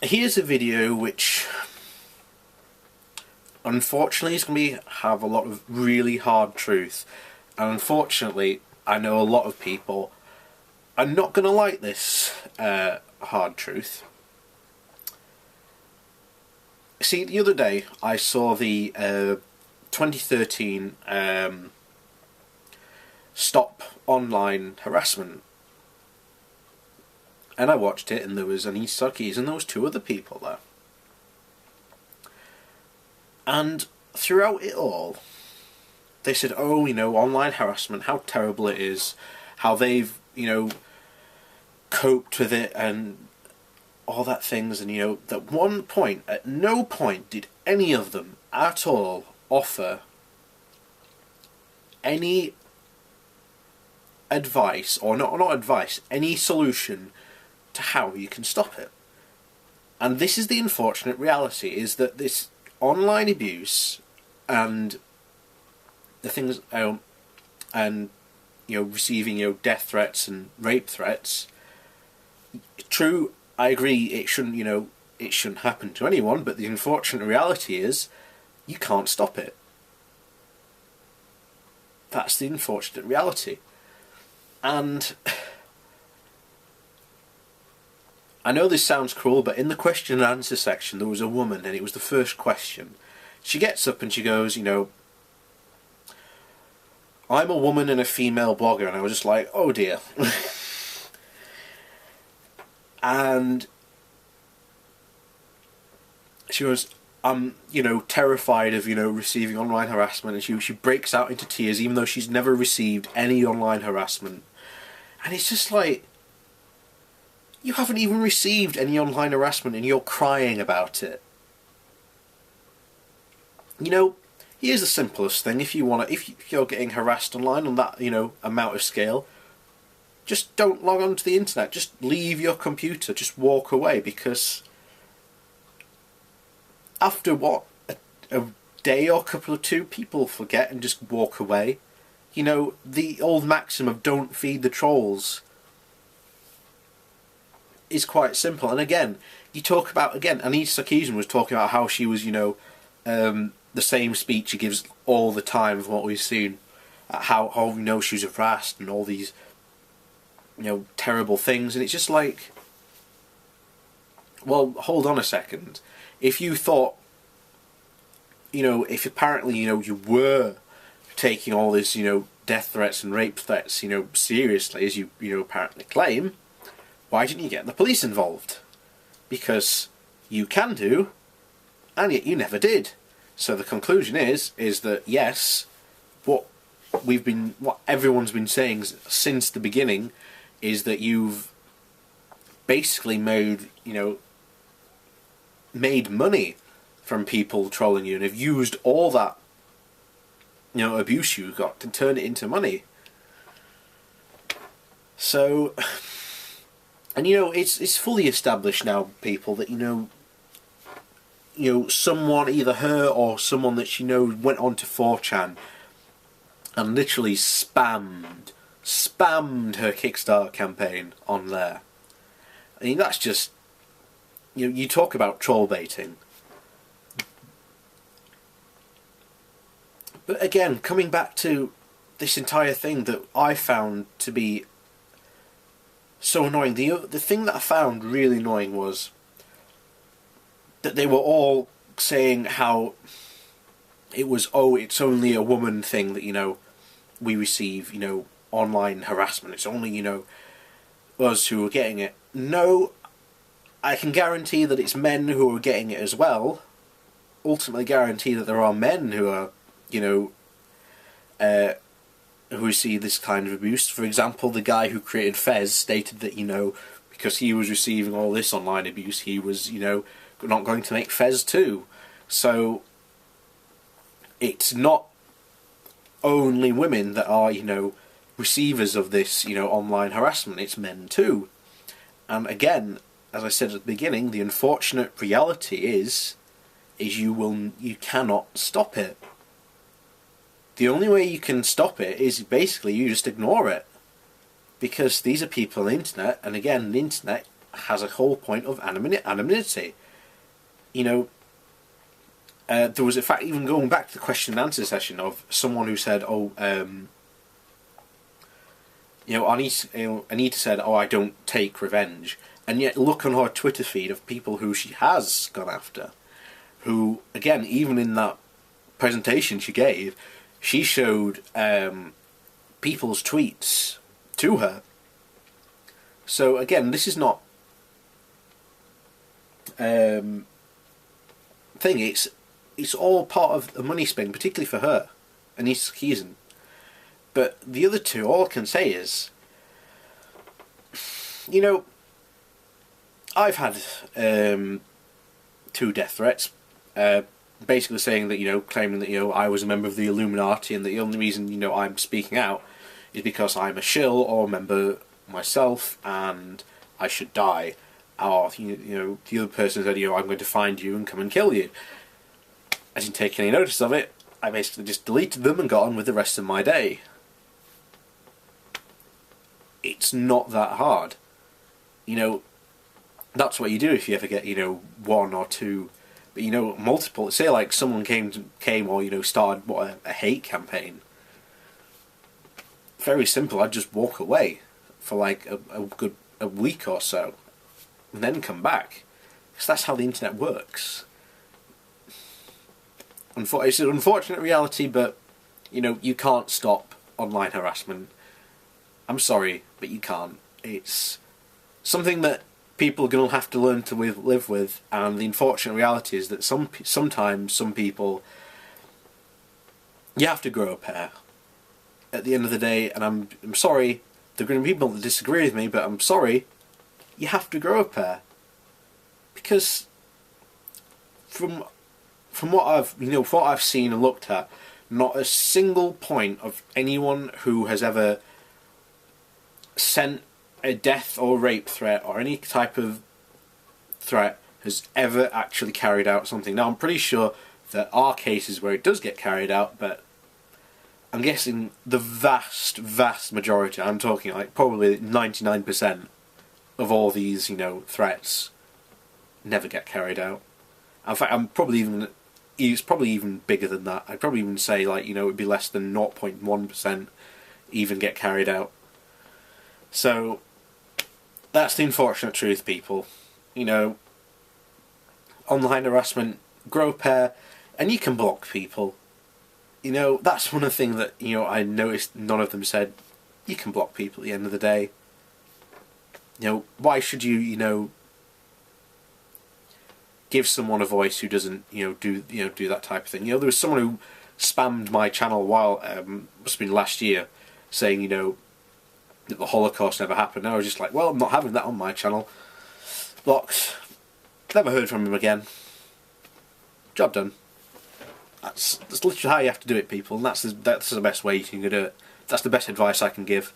Here's a video which unfortunately is going to have a lot of really hard truth, and unfortunately I know a lot of people are not going to like this hard truth. See, the other day I saw the 2013 Stop Online Harassment, and I watched it, and there was Anita Sarkeesian and there was two other people there. And throughout it all, they said, oh, online harassment, how terrible it is, how they've, coped with it and all that things. And, at one point, at no point did any of them at all offer any advice, or not advice, any solution to how you can stop it. And this is the unfortunate reality, is that this online abuse and the things, and receiving death threats and rape threats. True, I agree. It shouldn't happen to anyone. But the unfortunate reality is, you can't stop it. That's the unfortunate reality. And I know this sounds cruel, but in the question and answer section there was a woman, and it was the first question. She gets up and she goes, I'm a woman and a female blogger, and I was just like, oh dear. And she was, I'm, terrified of, receiving online harassment, and she breaks out into tears, even though she's never received any online harassment. And it's just like, you haven't even received any online harassment and you're crying about it. Here's the simplest thing. If you're getting harassed online on that, amount of scale, just don't log on to the internet. Just leave your computer. Just walk away, because after a day or couple of two, people forget and just walk away. The old maxim of don't feed the trolls is quite simple. And again, you talk about, Anita Sarkeesian was talking about how she was, the same speech she gives all the time of what we've seen, how she was harassed and all these, terrible things. And it's just like, well, hold on a second. If you thought, if apparently, you were taking all this, death threats and rape threats, seriously, as you, apparently claim, why didn't you get the police involved? Because you can do, and yet you never did. So the conclusion is that yes, what everyone's been saying since the beginning is that you've basically made money from people trolling you, and have used all that abuse you got to turn it into money. So, and it's fully established now, people, that someone, either her or someone that she knows, went on to 4chan and literally spammed her Kickstarter campaign on there. I mean, that's just, you talk about troll baiting. But again, coming back to this entire thing that I found to be so annoying, the thing that I found really annoying was that they were all saying how it was, it's only a woman thing that, we receive, online harassment. It's only, us who are getting it. No, I can guarantee that it's men who are getting it as well. Ultimately guarantee that there are men who are, who see this kind of abuse. For example, the guy who created Fez stated that, because he was receiving all this online abuse, he was, not going to make Fez too. So it's not only women that are, receivers of this, online harassment. It's men too. And again, as I said at the beginning, the unfortunate reality is you cannot stop it. The only way you can stop it is basically you just ignore it. Because these are people on the internet, and again, the internet has a whole point of anonymity. You know, there was, in fact, even going back to the question and answer session of someone who said, "Oh, you know, Anita said, oh, I don't take revenge," and yet look on her Twitter feed of people who she has gone after, who, again, even in that presentation she gave, she showed people's tweets to her. So again, this is not thing. It's all part of the money spin, particularly for her, and he isn't. But the other two, all I can say is, you know, I've had 2 death threats, basically saying that, you know, claiming that, you know, I was a member of the Illuminati and the only reason, you know, I'm speaking out is because I'm a shill or a member myself and I should die. Or, you know, the other person said, you know, I'm going to find you and come and kill you. I didn't take any notice of it. I basically just deleted them and got on with the rest of my day. It's not that hard. You know, that's what you do if you ever get, you know, 1 or 2, but, you know, multiple. Say like someone came or, you know, started a hate campaign. Very simple. I'd just walk away for like a week or so, and then come back, because that's how the internet works. It's an unfortunate reality, but, you know, you can't stop online harassment. I'm sorry, but you can't. It's something that people are going to have to learn to live with, and the unfortunate reality is that sometimes some people, you have to grow a pair. At the end of the day, and I'm sorry, there are going to be people that disagree with me, but I'm sorry, you have to grow a pair. Because from what I've seen and looked at, not a single point of anyone who has ever sent a death or rape threat or any type of threat has ever actually carried out something. Now, I'm pretty sure there are cases where it does get carried out, but I'm guessing the vast, vast majority, I'm talking like probably 99% of all these, you know, threats never get carried out. In fact, it's probably even bigger than that. I'd probably even say, like, you know, it'd be less than 0.1% even get carried out. So, that's the unfortunate truth, people. You know, online harassment, grow a pair, and you can block people. You know, that's one of the things that, you know, I noticed none of them said. You can block people at the end of the day. You know, why should you, you know, give someone a voice who doesn't, do that type of thing? You know, there was someone who spammed my channel must have been last year, saying, you know, that the Holocaust never happened. And I was just like, well, I'm not having that on my channel. Blocked. Never heard from him again. Job done. That's literally how you have to do it, people, and that's the best way you can do it. That's the best advice I can give.